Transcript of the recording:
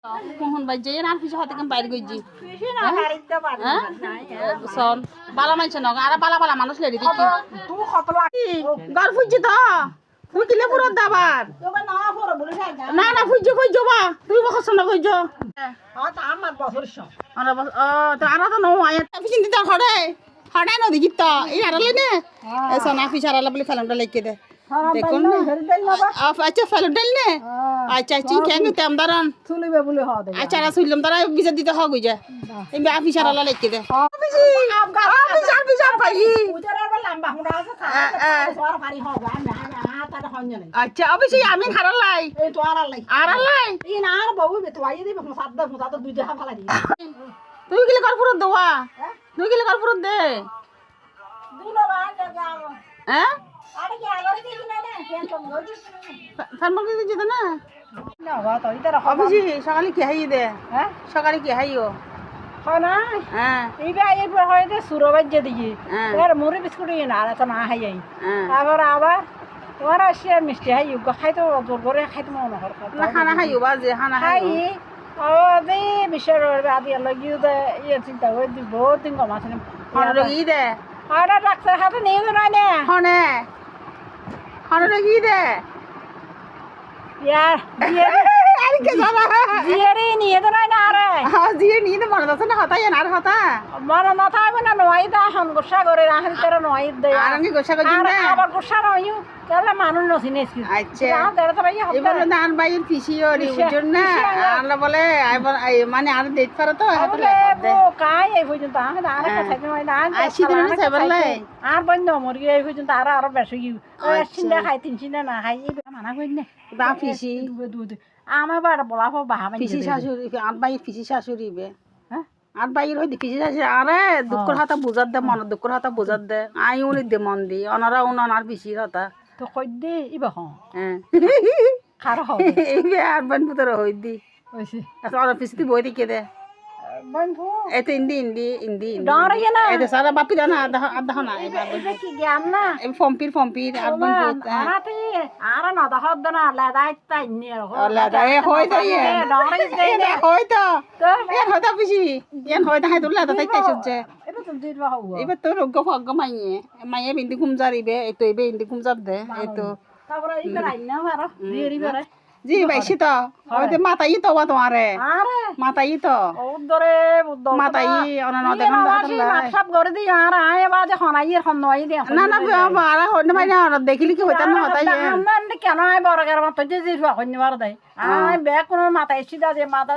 মোহন ভাই যে আর পিছে হাতে কেন বাইরে গইজি সন বালা মানছে না আর বালা বালা মানুষ লেডি দেখি তুই কত লাগি গর ফুজি তো তুই কিলে পুরো দাবার না না ফুজি ফুজি বা তুই বকছ না কইছো আমার বছর সব আরে ও তো আর তো নো আয় পিছে দিতে খড়ে খড়ে ন দেখি তো এই আরলে নে এ সোনা পিছে আরলে বলি ফেলমটা লেখকে দে দেখুন না আচ্ছা ফেলম ডাল নে আচ্ছা আচ্ছা কেন তেম দারান চলিবে বলে হ দে আচ্ছা রা শুইলাম তারা বিচার দিতে হ গই যা এই আফিস আরলে লেখকে দে আফিস ভাই উজারে বা লম্বা হুড়া আছে সর ভারী হবে আমি তার হন্য নাই আচ্ছা অবশ্যই আমি হারালাই এই তো আড়ালাই আড়ালাই ই না আর বউ বেতওয়াই দিবে সাদা দুই দেখা ফালা দি তুই গেলে কর্পূর দেওয়া তুই গেলে কর্পূর দে দুলো বাই গাও হ্যাঁ আরে কি আগরে কি না না কেন তো গজি ফার্মাল দিতে যেত না না বা তো ইতার হবে অবশ্যই সকালে কি হাই দে হ্যাঁ সকালে কি হাইও হয় না হ্যাঁ এইবা এরপর হয়তো সুরবাজ্য দিকে হ্যাঁ। এর মুড়ি বিস্কুট না আর তো না হাই যাই হ্যাঁ তারপর আবার তোমার আসে মিষ্টি হাই খাইতো জোর করে খাইতো মনে হর না খানা হাইও বাজে খানা হাই হাইও ও দে বিষয় আদি লাগিও দে ইয়ে চিন্তা করে দি বহুত দিন কমাছে হন লগি দে আর ডাক্তার হাতে নিয়ে তো নাই না হনে হন লগি দে ইয়ার আর কে জানা জিয়ারে নিয়ে তো নাই না আরে হ্যাঁ জিয়ে নিয়ে মনে আছে না হতাই আর হতা মনে না থাকবে না নয় দা হন গোসা করে রাখেন তেরা নয় দে আর আমি গোসা করছি আর না আবার গোসা নয় তাহলে মানুষ নছিনে আচ্ছা তেরা তো ভাই এবার দান বাইর ফিসিও রি বুঝুন না আল্লাহ বলে মানে আর দেখতে পারো তো বলে কাই এই পর্যন্ত আমি আর কথা নয় না আসি দিন সেবেলে আর বন্ধ মরি এই পর্যন্ত আর বেশি চিন্তা খাই তিন চিন্তা না খাই এই মানা করি না বা ফিসি আমার বার বলা বাহা ফিসি শাশুড়ি আর বাইর ফিসি শাশুড়ি বে হ্যাঁ আর বাইর হই ফিসি শাশুড়ি আরে দুঃখর হাতা বুঝার দে মন দুঃখর হাতা বুঝার দে আই উনি দে মন দি অনারা উনার ফিসির হাতা তো কই দে ইবা হ হ্যাঁ খার হ এই বে আর বান পুতর হই দি ওইছে আচ্ছা আর ফিসি বই দিকে দে বন্ধু এতে ইন্দি ডর না এতে সারা বাপি দানা আধা না এবার এটা কি জ্ঞান না এই ফম্পির আর বান পুত আরাতে আর না দহদ না লাদাই তাই নি ওলা দা এ হই তো ইয়ে ডরে দে হই তো তো এন হই তো পিসি এন হই তো হাই তুলা তো তাই তাই সজ্জে এটা তুমি দিবা হওয়া এবার তো রোগ ফগ মাইয়ে বিন্দি ঘুমজারিবে এই তো এবে ইন্দি ঘুমজার দে এই তো তারপরে ই বেরাই না বারো দেরি বেরাই জি বাইছি তো হইতে মাতাই তো বা তোমারে আরে মাতাই তো উদরে মাতাই অনা ন দেখন সব করে দি আর আয় বাজে হনাই এখন নয় দে না না বারা হইনে মাই না দেখিলি কি হইতা না হতাই কেন আয় বড় গার মত যে জিরবা হইনি বার দেয় আয় বে কোন মাথায় সিধা যে মাথা